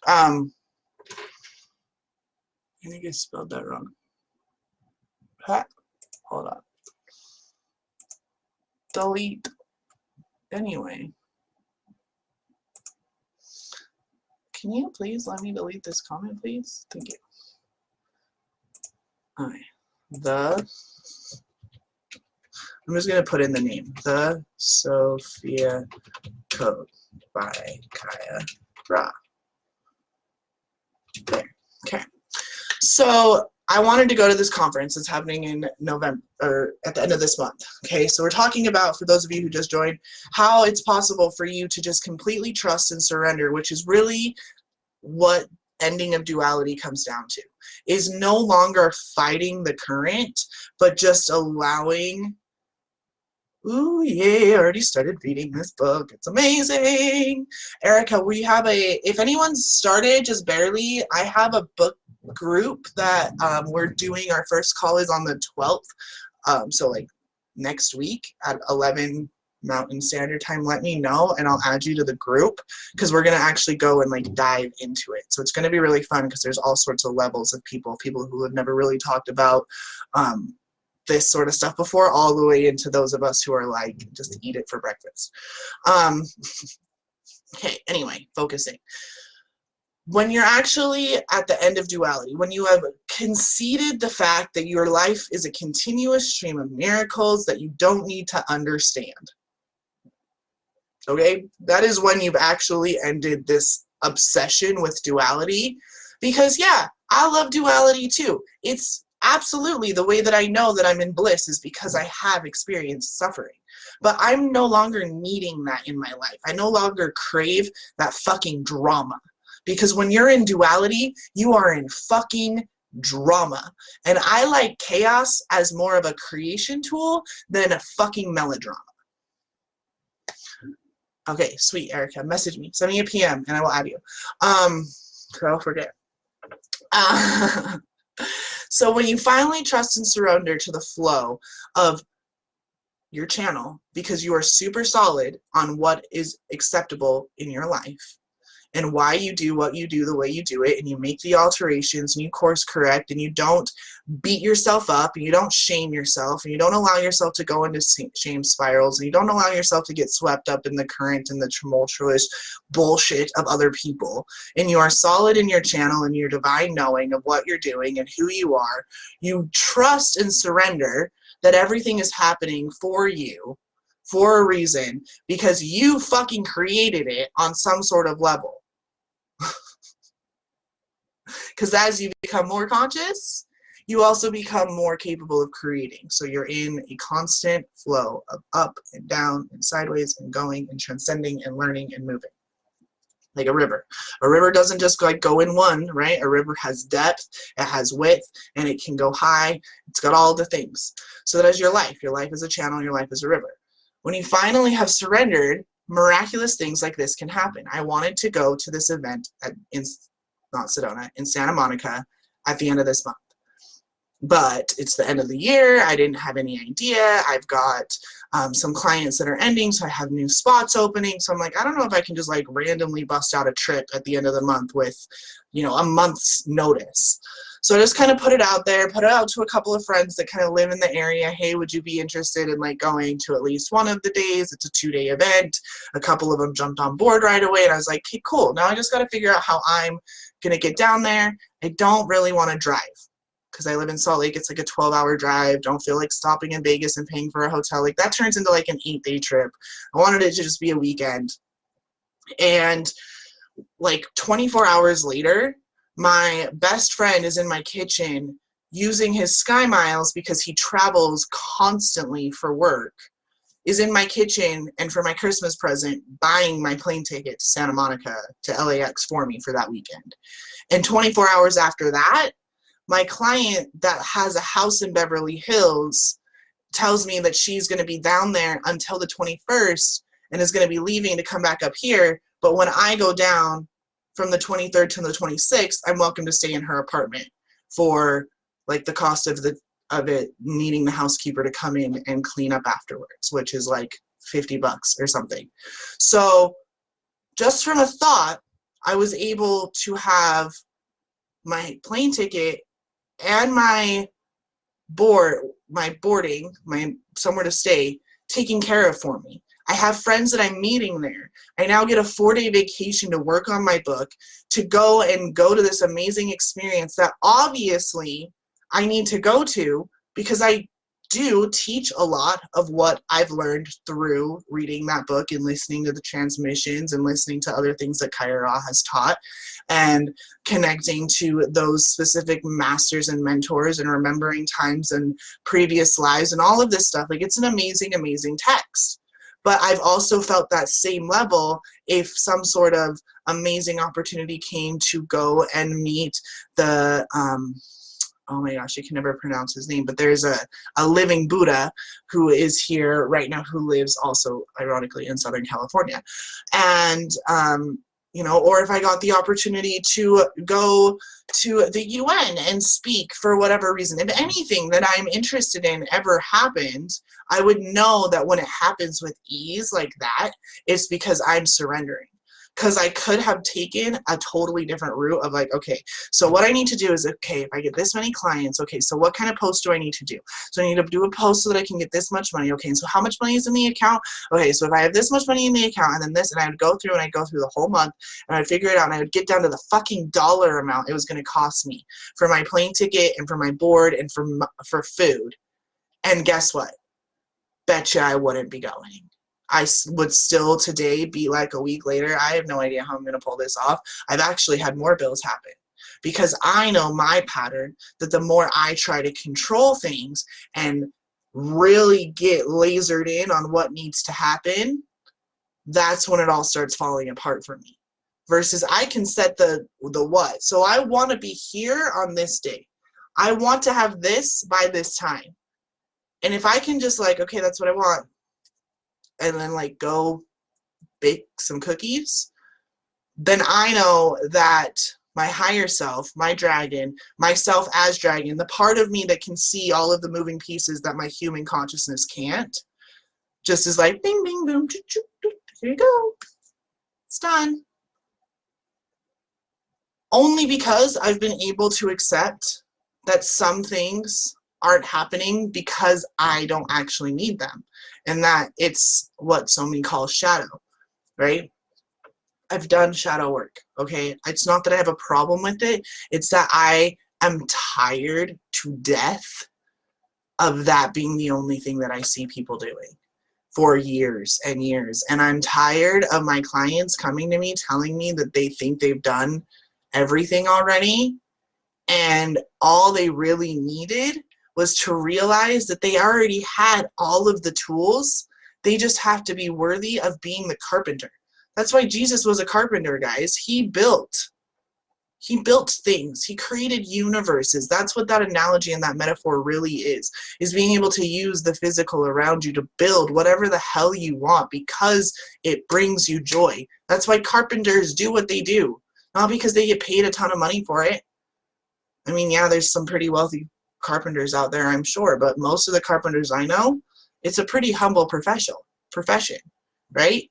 I think I spelled that wrong. Hold on. Delete. Anyway. Can you please let me delete this comment, please? Thank you. Alright. I'm just going to put in the name. The Sophia Code by Kaya Ra. There. Okay. So I wanted to go to this conference. It's happening in November, or at the end of this month. Okay, so we're talking about, for those of you who just joined, how it's possible for you to just completely trust and surrender, which is really what ending of duality comes down to, is no longer fighting the current, but just allowing. Ooh, yeah, I already started reading this book. It's amazing. Erica, we have if anyone started just barely, I have a book group that we're doing. Our first call is on the 12th. So like next week at 11 Mountain Standard Time, let me know and I'll add you to the group, because we're going to actually go and like dive into it. So it's going to be really fun, because there's all sorts of levels of people who have never really talked about this sort of stuff before, all the way into those of us who are like, just eat it for breakfast. Okay, anyway, focusing. when you're actually at the end of duality, when you have conceded the fact that your life is a continuous stream of miracles that you don't need to understand, okay, that is when you've actually ended this obsession with duality. Because yeah, I love duality too. It's absolutely the way that I know that I'm in bliss is because I have experienced suffering. But I'm no longer needing that in my life. I no longer crave that fucking drama. Because when you're in duality, you are in fucking drama. And I like chaos as more of a creation tool than a fucking melodrama. Okay, sweet, Erica. Message me. Send me a PM and I will add you. I'll forget. So when you finally trust and surrender to the flow of your channel, because you are super solid on what is acceptable in your life and why you do what you do the way you do it, and you make the alterations and you course correct and you don't beat yourself up and you don't shame yourself and you don't allow yourself to go into shame spirals and you don't allow yourself to get swept up in the current and the tumultuous bullshit of other people, and you are solid in your channel and your divine knowing of what you're doing and who you are, you trust and surrender that everything is happening for you for a reason because you fucking created it on some sort of level. Because as you become more conscious, you also become more capable of creating. So you're in a constant flow of up and down and sideways and going and transcending and learning and moving. Like a river. A river doesn't just like go in one, right? A river has depth, it has width, and it can go high. It's got all the things. So that is your life. Your life is a channel, your life is a river. When you finally have surrendered, miraculous things like this can happen. I wanted to go to this event in Santa Monica at the end of this month. But it's the end of the year. I didn't have any idea. I've got some clients that are ending, so I have new spots opening. So I'm like, I don't know if I can just like randomly bust out a trip at the end of the month with, you know, a month's notice. So I just kind of put it out there, put it out to a couple of friends that kind of live in the area. Hey, would you be interested in like going to at least one of the days? It's a 2-day event. A couple of them jumped on board right away. And I was like, okay, cool. Now I just got to figure out how I'm going to get down there. I don't really want to drive because I live in Salt Lake. It's like a 12-hour drive. Don't feel like stopping in Vegas and paying for a hotel. Like that turns into like an 8-day trip. I wanted it to just be a weekend. And like 24 hours later, my best friend is in my kitchen using his Sky Miles because he travels constantly for work, is in my kitchen and for my Christmas present buying my plane ticket to Santa Monica to LAX for me for that weekend. And 24 hours after that, my client that has a house in Beverly Hills tells me that she's going to be down there until the 21st and is going to be leaving to come back up here. But when I go down from the 23rd to the 26th, I'm welcome to stay in her apartment for like the cost of it needing the housekeeper to come in and clean up afterwards, which is like $50 or something. So just from a thought, I was able to have my plane ticket and my boarding, my somewhere to stay taken care of for me. I have friends that I'm meeting there. I now get a 4-day vacation to work on my book, to go to this amazing experience that obviously I need to go to because I do teach a lot of what I've learned through reading that book and listening to the transmissions and listening to other things that Caryn has taught and connecting to those specific masters and mentors and remembering times and previous lives and all of this stuff. Like it's an amazing, amazing text. But I've also felt that same level if some sort of amazing opportunity came to go and meet the, oh my gosh, I can never pronounce his name, but there's a living Buddha who is here right now, who lives also, ironically, in Southern California. And, you know, or if I got the opportunity to go to the UN and speak for whatever reason, if anything that I'm interested in ever happened, I would know that when it happens with ease like that, it's because I'm surrendering. Because I could have taken a totally different route of like, okay, so what I need to do is, okay, if I get this many clients, okay, so what kind of post do I need to do? So I need to do a post so that I can get this much money. Okay, and so how much money is in the account? Okay, so if I have this much money in the account and then this, and I would go through and I'd go through the whole month and I'd figure it out and I would get down to the fucking dollar amount it was going to cost me for my plane ticket and for my board and for food. And guess what? Betcha I wouldn't be going. I would still today be like a week later, I have no idea how I'm going to pull this off. I've actually had more bills happen because I know my pattern that the more I try to control things and really get lasered in on what needs to happen, that's when it all starts falling apart for me. Versus I can set the what. So I want to be here on this day. I want to have this by this time. And if I can just like, okay, that's what I want, and then like go bake some cookies, then I know that my higher self, my dragon, myself as dragon, the part of me that can see all of the moving pieces that my human consciousness can't, just is like bing, bing, boom, choo, choo, choo, here you go. It's done. Only because I've been able to accept that some things aren't happening because I don't actually need them. And that it's what so many call shadow, right? I've done shadow work, okay? It's not that I have a problem with it. It's that I am tired to death of that being the only thing that I see people doing for years and years. And I'm tired of my clients coming to me telling me that they think they've done everything already, and all they really needed was to realize that they already had all of the tools. They just have to be worthy of being the carpenter. That's why Jesus was a carpenter, guys. He built things. He created universes. That's what that analogy and that metaphor really is being able to use the physical around you to build whatever the hell you want because it brings you joy. That's why carpenters do what they do, not because they get paid a ton of money for it. I mean, yeah, there's some pretty wealthy carpenters out there, I'm sure, but most of the carpenters I know, it's a pretty humble profession, right?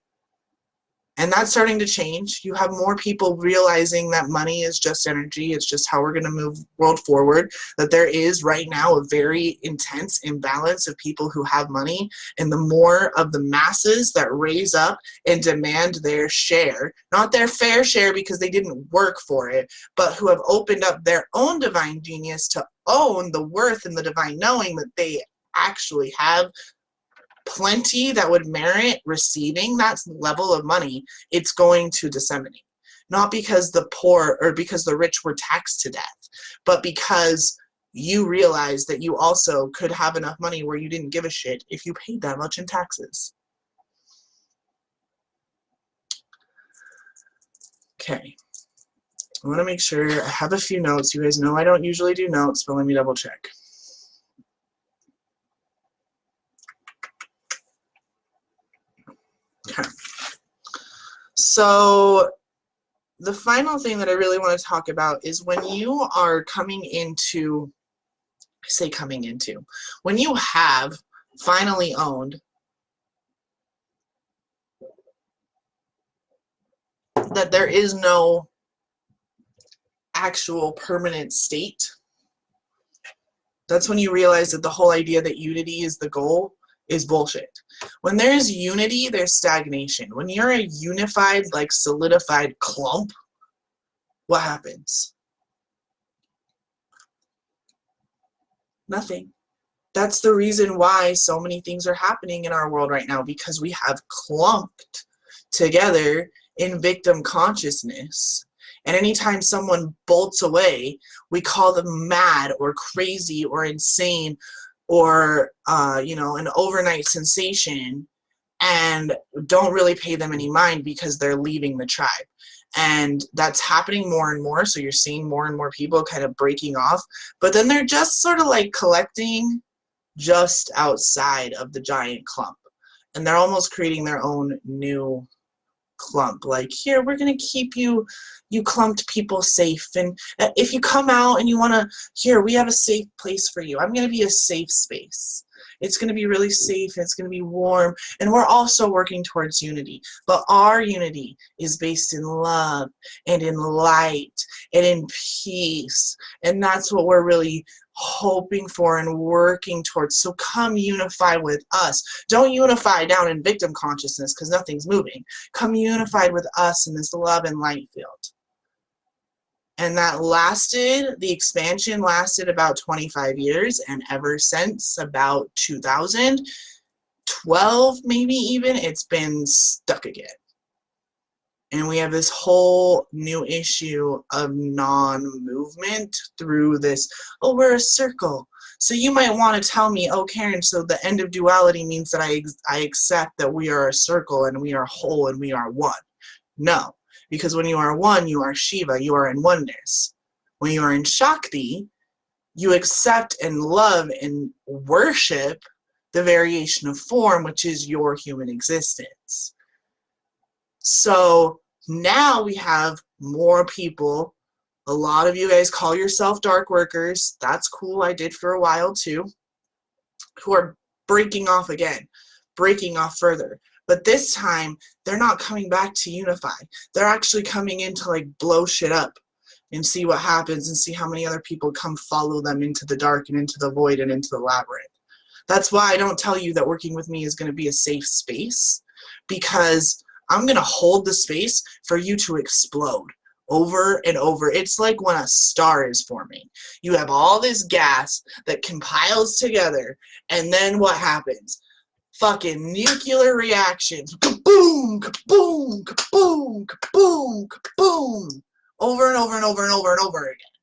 And that's starting to change. You have more people realizing that money is just energy. It's just how we're going to move world forward. That there is right now a very intense imbalance of people who have money. And the more of the masses that raise up and demand their share, not their fair share because they didn't work for it, but who have opened up their own divine genius to own the worth and the divine knowing that they actually have plenty that would merit receiving that level of money, it's going to disseminate. Not because the poor or because the rich were taxed to death, but because you realize that you also could have enough money where you didn't give a shit if you paid that much in taxes. Okay. I want to make sure I have a few notes. You guys know I don't usually do notes, but let me double check. Okay. So the final thing that I really want to talk about is when you are coming into, when you have finally owned that there is no actual permanent state, that's when you realize that the whole idea that unity is the goal is bullshit. When there's unity, there's stagnation. When you're a unified, like solidified clump, what happens? Nothing. That's the reason why so many things are happening in our world right now, because we have clumped together in victim consciousness. And anytime someone bolts away, we call them mad or crazy or insane or an overnight sensation, and don't really pay them any mind because they're leaving the tribe. And that's happening more and more, so you're seeing more and more people kind of breaking off, but then they're just sort of like collecting just outside of the giant clump, and they're almost creating their own new clump. Like, here, we're going to keep you clumped people safe, and if you come out and you want to, here, we have a safe place for you. I'm going to be a safe space. It's going to be really safe. It's going to be warm. And we're also working towards unity. But our unity is based in love and in light and in peace. And that's what we're really hoping for and working towards. So come unify with us. Don't unify down in victim consciousness because nothing's moving. Come unified with us in this love and light field. And that lasted, the expansion lasted about 25 years, and ever since about 2012, maybe even, it's been stuck again. And we have this whole new issue of non-movement through this, oh, we're a circle. So you might want to tell me, oh, Caryn, so the end of duality means that I accept that we are a circle and we are whole and we are one. No. Because when you are one, you are Shiva, you are in oneness. When you are in Shakti, you accept and love and worship the variation of form, which is your human existence. So now we have more people. A lot of you guys call yourself dark workers. That's cool. I did for a while too. Who are breaking off again, breaking off further. But this time, they're not coming back to unify. They're actually coming in to like blow shit up and see what happens and see how many other people come follow them into the dark and into the void and into the labyrinth. That's why I don't tell you that working with me is going to be a safe space, because I'm going to hold the space for you to explode over and over. It's like when a star is forming. You have all this gas that compiles together, and then what happens? Fucking nuclear reactions. Kaboom, kaboom, kaboom, kaboom, kaboom. Over and over and over and over and over again.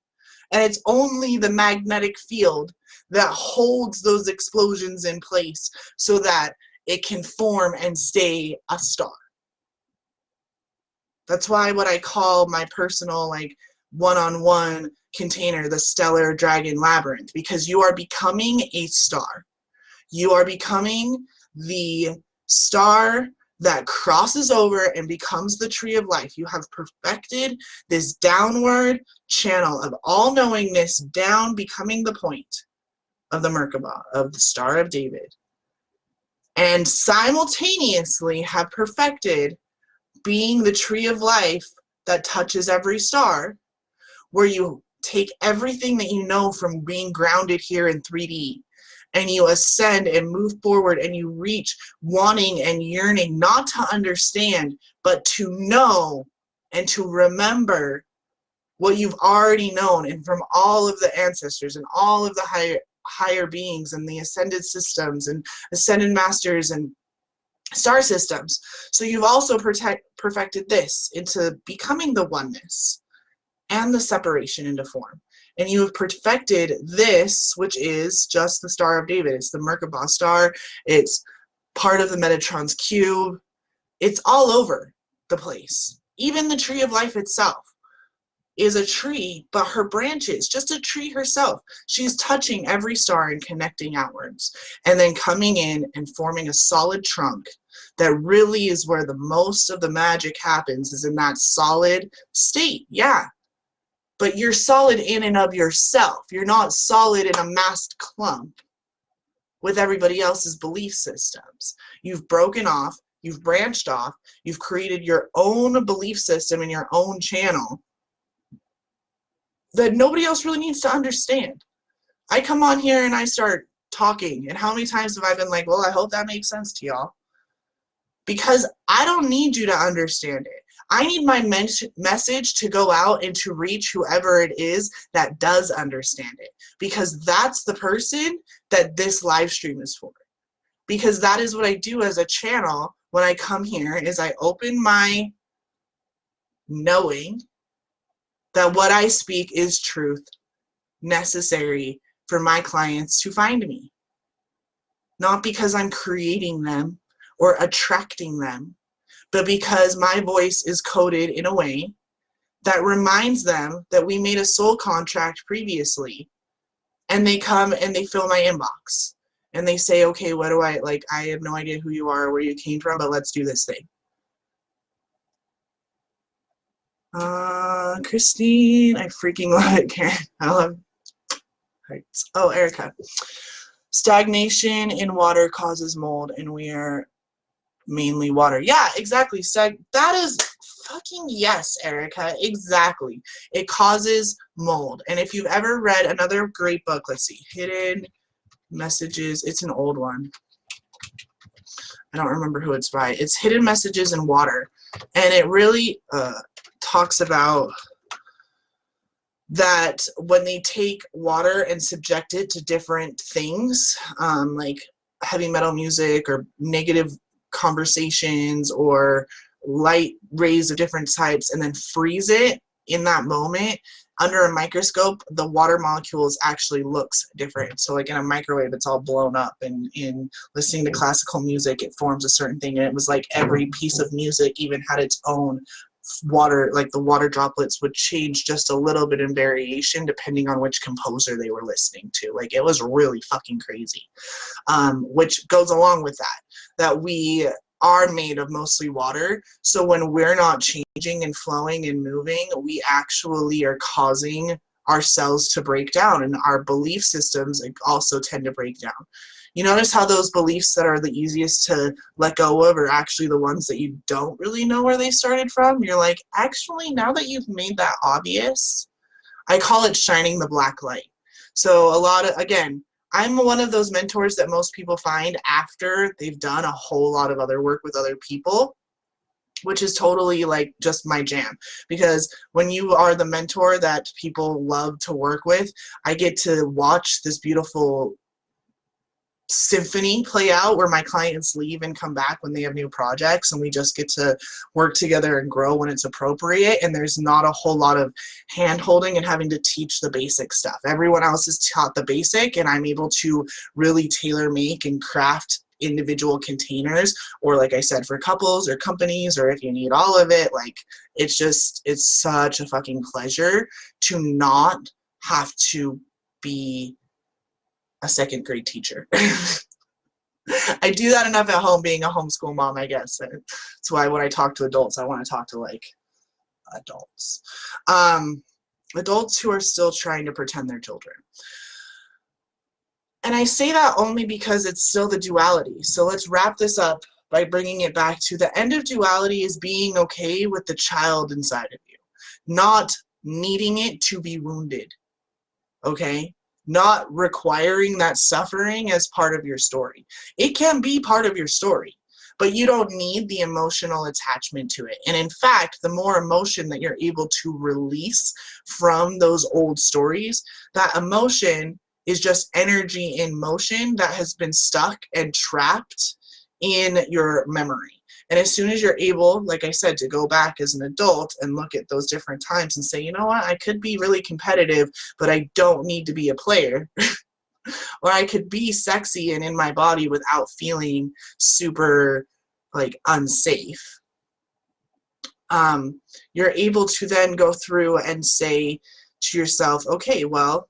And it's only the magnetic field that holds those explosions in place so that it can form and stay a star. That's why what I call my personal, like, one-on-one container, the Stellar Dragon Labyrinth, because you are becoming a star. You are becoming the star that crosses over and becomes the tree of life. You have perfected this downward channel of all-knowingness down, becoming the point of the Merkaba, of the Star of David. And simultaneously have perfected being the tree of life that touches every star, where you take everything that you know from being grounded here in 3D, and you ascend and move forward, and you reach wanting and yearning not to understand, but to know and to remember what you've already known, and from all of the ancestors and all of the higher beings and the ascended systems and ascended masters and star systems. So you've also perfected this into becoming the oneness and the separation into form. And you have perfected this, which is just the Star of David. It's the Merkaba star. It's part of the Metatron's cube. It's all over the place. Even the tree of life itself is a tree, but her branches, just a tree herself. She's touching every star and connecting outwards, and then coming in and forming a solid trunk that really is where the most of the magic happens, is in that solid state. Yeah. But you're solid in and of yourself. You're not solid in a massed clump with everybody else's belief systems. You've broken off, you've branched off, you've created your own belief system and your own channel that nobody else really needs to understand. I come on here and I start talking, and how many times have I been like, well, I hope that makes sense to y'all? Because I don't need you to understand it. I need my message to go out and to reach whoever it is that does understand it, because that's the person that this live stream is for. Because that is what I do as a channel when I come here, is I open my knowing that what I speak is truth necessary for my clients to find me. Not because I'm creating them or attracting them, but because my voice is coded in a way that reminds them that we made a soul contract previously, and they come and they fill my inbox and they say, okay, what do I have no idea who you are or where you came from, but let's do this thing. Christine, I freaking love it, Caryn. I love hearts. Oh, Erica. Stagnation in water causes mold, and we are mainly water. Yeah, exactly. That is fucking yes, Erica. Exactly. It causes mold. And if you've ever read another great book, let's see, Hidden Messages. It's an old one. I don't remember who it's by. It's Hidden Messages in Water. And it really talks about that when they take water and subject it to different things, like heavy metal music or negative conversations or light rays of different types, and then freeze it in that moment under a microscope, the water molecules actually looks different. So like in a microwave, it's all blown up, and in listening to classical music, it forms a certain thing. And it was like every piece of music even had its own water, like the water droplets would change just a little bit in variation depending on which composer they were listening to. Like it was really fucking crazy. Which goes along with that we are made of mostly water. So when we're not changing and flowing and moving, we actually are causing our cells to break down, and our belief systems also tend to break down. You notice how those beliefs that are the easiest to let go of are actually the ones that you don't really know where they started from? You're like, actually, now that you've made that obvious, I call it shining the black light. So again, I'm one of those mentors that most people find after they've done a whole lot of other work with other people, which is totally like just my jam. Because when you are the mentor that people love to work with, I get to watch this beautiful symphony play out where my clients leave and come back when they have new projects, and we just get to work together and grow when it's appropriate, and there's not a whole lot of hand holding and having to teach the basic stuff. Everyone else is taught the basic, and I'm able to really tailor make and craft individual containers, or like I said, for couples or companies, or if you need all of it. Like it's such a fucking pleasure to not have to be a second grade teacher. I do that enough at home being a homeschool mom, I guess. That's why when I talk to adults, I want to talk to like adults. Adults who are still trying to pretend they're children. And I say that only because it's still the duality. So let's wrap this up by bringing it back to the end of duality is being okay with the child inside of you, not needing it to be wounded, okay? Not requiring that suffering as part of your story. It can be part of your story, but you don't need the emotional attachment to it. And in fact, the more emotion that you're able to release from those old stories, that emotion is just energy in motion that has been stuck and trapped in your memory. And as soon as you're able, like I said, to go back as an adult and look at those different times and say, you know what, I could be really competitive, but I don't need to be a player. Or I could be sexy and in my body without feeling super like unsafe. You're able to then go through and say to yourself, okay, well,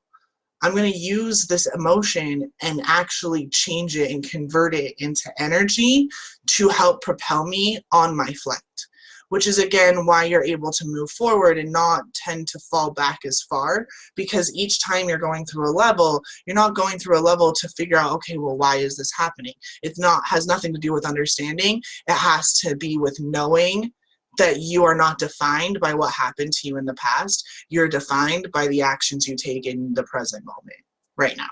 I'm going to use this emotion and actually change it and convert it into energy to help propel me on my flight, which is, again, why you're able to move forward and not tend to fall back as far, because each time you're going through a level, you're not going through a level to figure out, okay, well, why is this happening? Has nothing to do with understanding. It has to be with knowing that you are not defined by what happened to you in the past. You're defined by the actions you take in the present moment, right now.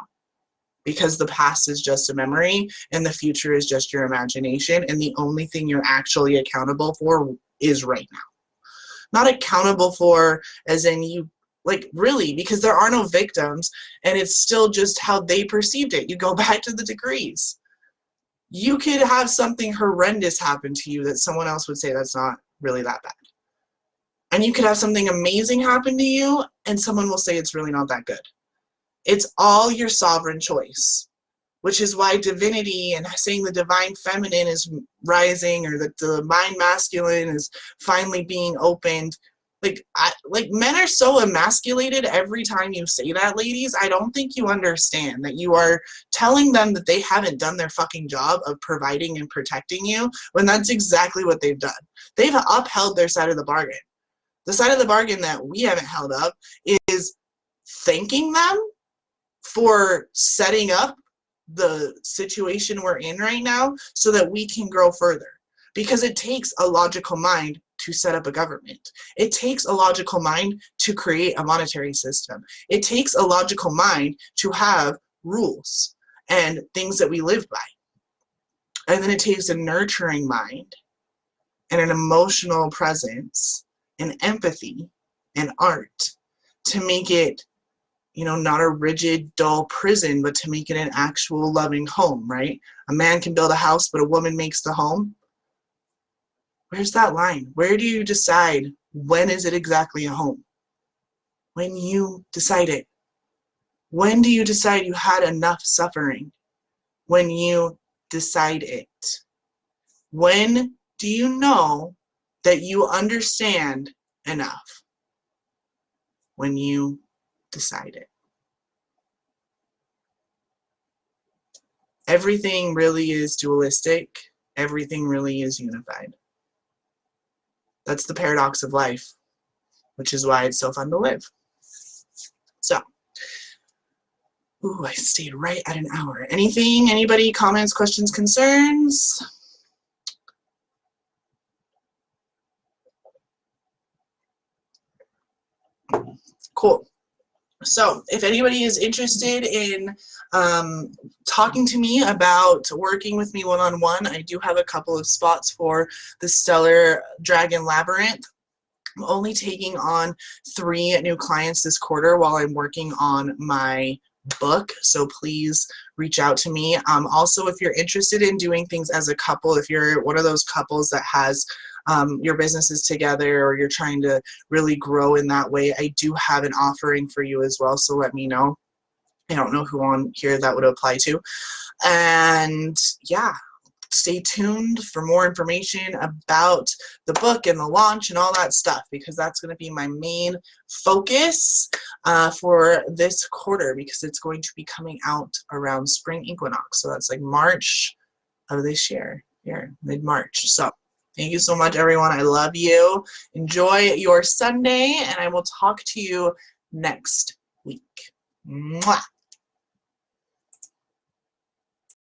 Because the past is just a memory, and the future is just your imagination, and the only thing you're actually accountable for is right now. Not accountable for as in you, like really, because there are no victims, and it's still just how they perceived it. You go back to the degrees. You could have something horrendous happen to you that someone else would say that's not really that bad. And you could have something amazing happen to you and someone will say it's really not that good. It's all your sovereign choice, which is why divinity and saying the divine feminine is rising, or that the divine masculine is finally being opened. Like men are so emasculated every time you say that, ladies. I don't think you understand that you are telling them that they haven't done their fucking job of providing and protecting you, when that's exactly what they've done. They've upheld their side of the bargain. The side of the bargain that we haven't held up is thanking them for setting up the situation we're in right now so that we can grow further. Because it takes a logical mind to set up a government. It takes a logical mind to create a monetary system. It takes a logical mind to have rules and things that we live by. And then it takes a nurturing mind and an emotional presence and empathy and art to make it, you know, not a rigid, dull prison, but to make it an actual loving home, right? A man can build a house, but a woman makes the home. Where's that line? Where do you decide when is it exactly a home? When you decide it. When do you decide you had enough suffering? When you decide it. When do you know that you understand enough? When you decide it. Everything really is dualistic. Everything really is unified. That's the paradox of life, which is why it's so fun to live. So, ooh, I stayed right at an hour. Anything, anybody, comments, questions, concerns? Cool. So if anybody is interested in talking to me about working with me one-on-one, I do have a couple of spots for the Stellar Dragon Labyrinth. I'm only taking on 3 new clients this quarter while I'm working on my book, so please reach out to me. Also, if you're interested in doing things as a couple, if you're one of those couples that has your businesses together or you're trying to really grow in that way, I do have an offering for you as well, so let me know. I don't know who on here that would apply to. And yeah, stay tuned for more information about the book and the launch and all that stuff, because that's going to be my main focus for this quarter, because it's going to be coming out around spring equinox. So that's like March of this year, here, mid-March. So thank you so much, everyone. I love you. Enjoy your Sunday, and I will talk to you next week. Mwah.